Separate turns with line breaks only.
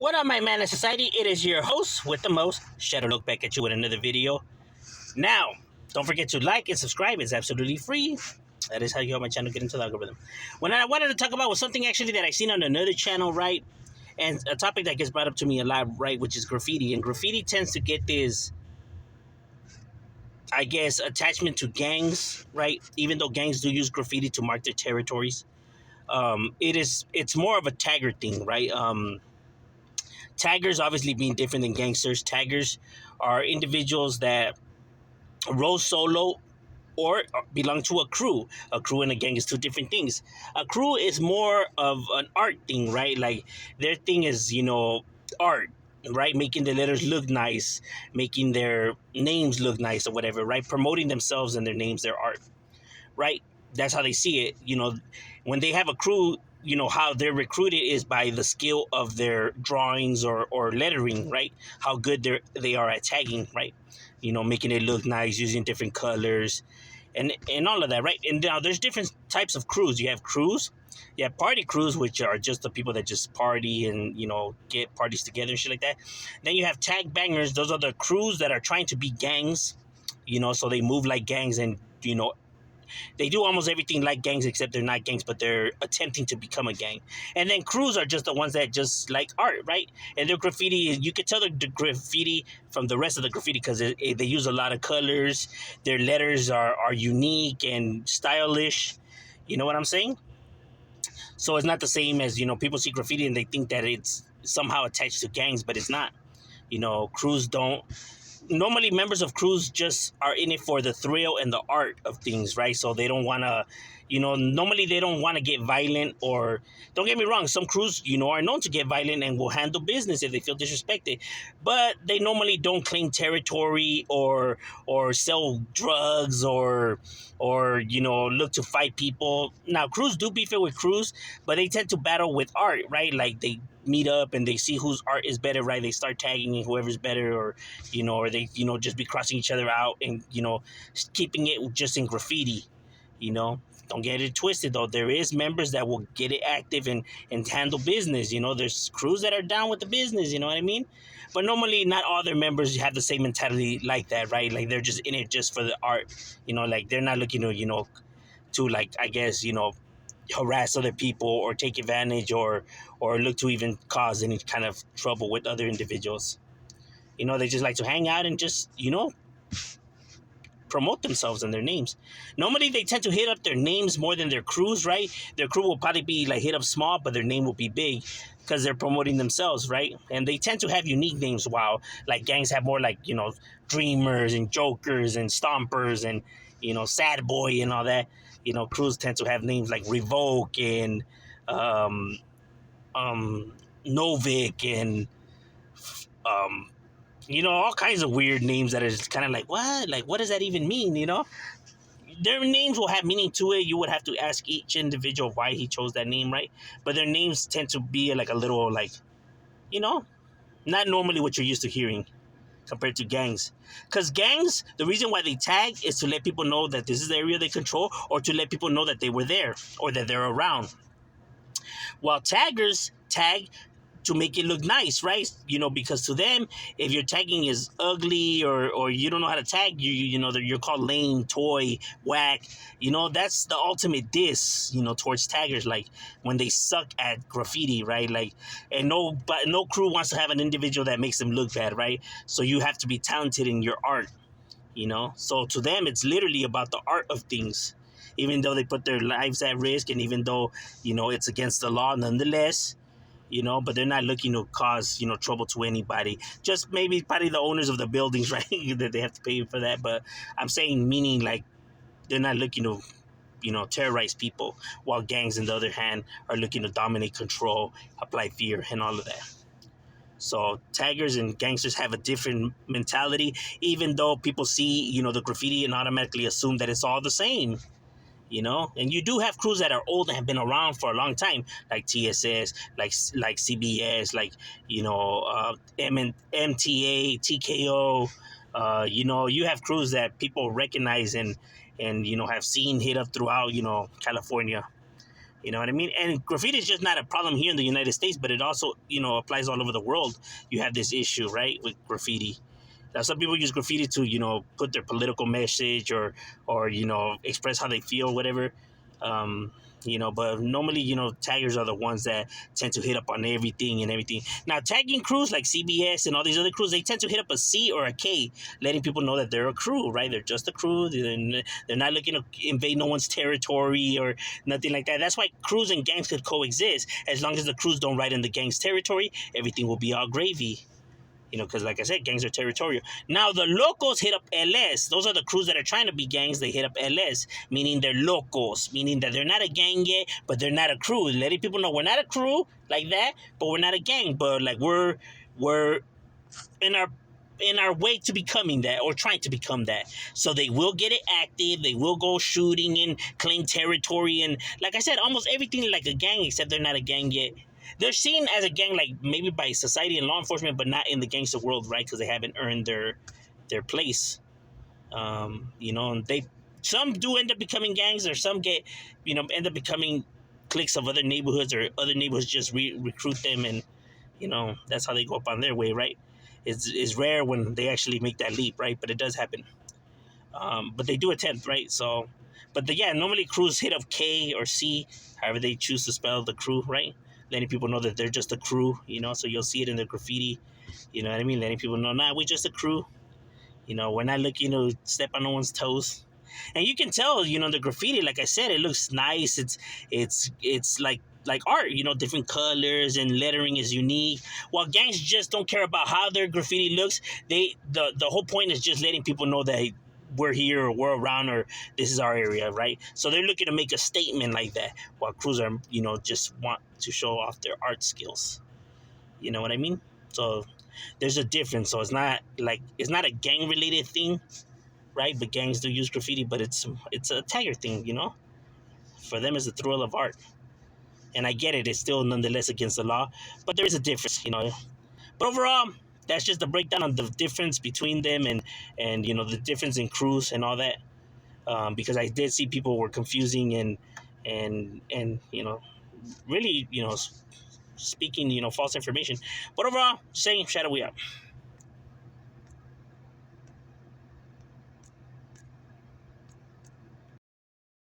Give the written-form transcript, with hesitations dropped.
What up, my man of society? It is your host with the most, Shadow. Look back at you with another video. Now, don't forget to like and subscribe. It's absolutely free. That is how you help my channel get into the algorithm. What I wanted to talk about was something actually that I seen on another channel, right? And a topic that gets brought up to me a lot, right? Which is graffiti. And graffiti tends to get this, I guess, attachment to gangs, right? Even though gangs do use graffiti to mark their territories. It's more of a tagger thing, right? Taggers obviously being different than gangsters. Taggers are individuals that roll solo or belong to a crew. A crew and a gang is two different things. A crew is more of an art thing, right? Like their thing is, art, right? Making the letters look nice, making their names look nice or whatever, right? Promoting themselves and their names, their art, right? That's how they see it. When they have a crew, how they're recruited is by the skill of their drawings or lettering, right? How good they are at tagging, right? Making it look nice, using different colors, and all of that, right? And now there's different types of crews. You have crews, you have party crews, which are just the people that just party and get parties together and shit like that. Then you have tag bangers. Those are the crews that are trying to be gangs, so they move like gangs and they do almost everything like gangs except they're not gangs, but they're attempting to become a gang. And then crews are just the ones that just like art, right? And their graffiti, you could tell the graffiti from the rest of the graffiti because they use a lot of colors. Their letters are unique and stylish. You know what I'm saying? So it's not the same as, people see graffiti and they think that it's somehow attached to gangs, but it's not. Crews don't normally members of crews just are in it for the thrill and the art of things, right? So they don't want to, normally they don't want to get violent. Or don't get me wrong, some crews, are known to get violent and will handle business if they feel disrespected, but they normally don't claim territory or sell drugs or look to fight people. Now crews do beef it with crews, but they tend to battle with art, right? Like they meet up and they see whose art is better, right? They start tagging whoever's better, or they just be crossing each other out and keeping it just in graffiti. Don't get it twisted though. There is members that will get it active and handle business. There's crews that are down with the business. You know what I mean? But normally, not all their members have the same mentality like that, right? Like they're just in it just for the art. Like they're not looking to like, I guess, harass other people or take advantage or look to even cause any kind of trouble with other individuals. They just like to hang out and just promote themselves and their names. Normally they tend to hit up their names more than their crews, right? Their crew will probably be like hit up small, but their name will be big because they're promoting themselves, right? And they tend to have unique names, while like gangs have more like dreamers and jokers and stompers and sad boy and all that. Crews tend to have names like Revoke and um Novik and all kinds of weird names that is kind of like, what? Like, what does that even mean? Their names will have meaning to it. You would have to ask each individual why he chose that name, right? But their names tend to be like a little like, not normally what you're used to hearing compared to gangs. Because gangs, the reason why they tag is to let people know that this is the area they control, or to let people know that they were there or that they're around. While taggers tag to make it look nice, right? Because to them, if your tagging is ugly or you don't know how to tag, you're called lame, toy, whack. That's the ultimate diss, towards taggers, like when they suck at graffiti, right? Like, and no crew wants to have an individual that makes them look bad, right? So you have to be talented in your art, So to them, it's literally about the art of things. Even though they put their lives at risk, and even though, it's against the law, nonetheless, but they're not looking to cause, trouble to anybody. Just maybe probably the owners of the buildings, right, that they have to pay for that. But I'm saying, meaning like they're not looking to, terrorize people, while gangs, on the other hand, are looking to dominate, control, apply fear, and all of that. So taggers and gangsters have a different mentality, even though people see, the graffiti and automatically assume that it's all the same. And you do have crews that are old and have been around for a long time, like TSS, like CBS, like MTA, TKO. You have crews that people recognize and have seen hit up throughout California. You know what I mean? And graffiti is just not a problem here in the United States, but it also, applies all over the world. You have this issue, right, with graffiti. Now, some people use graffiti to, put their political message or express how they feel, whatever. Um, but normally, taggers are the ones that tend to hit up on everything and everything. Now, tagging crews like CBS and all these other crews, they tend to hit up a C or a K, letting people know that they're a crew, right? They're just a crew. They're not looking to invade no one's territory or nothing like that. That's why crews and gangs could coexist. As long as the crews don't ride in the gang's territory, everything will be all gravy. Because like I said, gangs are territorial. Now the locals hit up LS. Those are the crews that are trying to be gangs. They hit up LS, meaning they're locals, meaning that they're not a gang yet, but they're not a crew. Letting people know we're not a crew like that, but we're not a gang. But like we're in our way to becoming that or trying to become that. So they will get it active. They will go shooting and claim territory and like I said, almost everything like a gang except they're not a gang yet. They're seen as a gang like maybe by society and law enforcement, but not in the gangster world, right? Because they haven't earned their place. And they some do end up becoming gangs, or some get end up becoming cliques of other neighborhoods, or other neighborhoods just recruit them, and that's how they go up on their way, right? It's rare when they actually make that leap, right? But it does happen. But they do attempt, right? So, but yeah, normally crews hit up K or C, however they choose to spell the crew, right? Letting people know that they're just a crew, so you'll see it in the graffiti, you know what I mean? Letting people know, nah, we're just a crew, we're not looking to step on no one's toes. And you can tell, the graffiti, like I said, it looks nice. It's like art, different colors and lettering is unique. While gangs just don't care about how their graffiti looks, the whole point is just letting people know that hey, we're here or we're around or this is our area, right? So they're looking to make a statement like that, while crews are, just want to show off their art skills. You know what I mean? So there's a difference. So it's not a gang related thing, right? But gangs do use graffiti, but it's a tagger thing, For them, it's the thrill of art, and I get it. It's still nonetheless against the law, but there is a difference. But overall, that's just a breakdown on the difference between them and the difference in crews and all that. Because I did see people were confusing and really speaking false information. But overall, saying shadow we out.